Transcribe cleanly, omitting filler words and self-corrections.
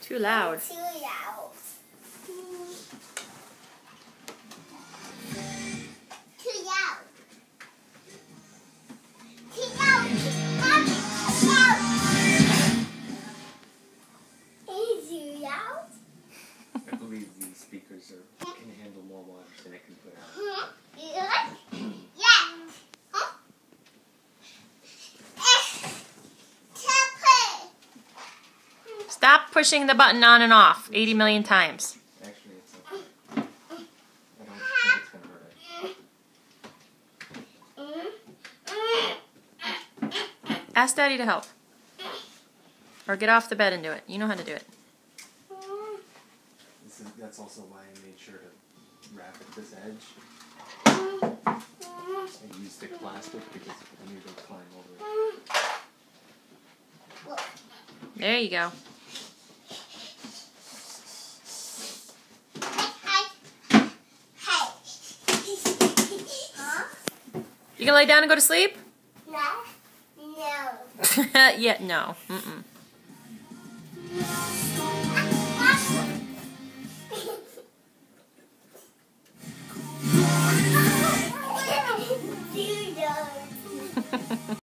Too loud. Too loud. Too loud. Too loud. Too loud. Is it loud? I believe these speakers can handle more wattage than it can put out. Yeah. Stop pushing the button on and off 80 million times. Actually, it's okay. I don't think it's going to hurt it. Ask Daddy to help. Or get off the bed and do it. You know how to do it. That's also why I made sure to wrap at this edge. And use thick plastic because I knew they'd climb over it. There you go. You gonna lay down and go to sleep? No. Yeah, no. Mm-mm.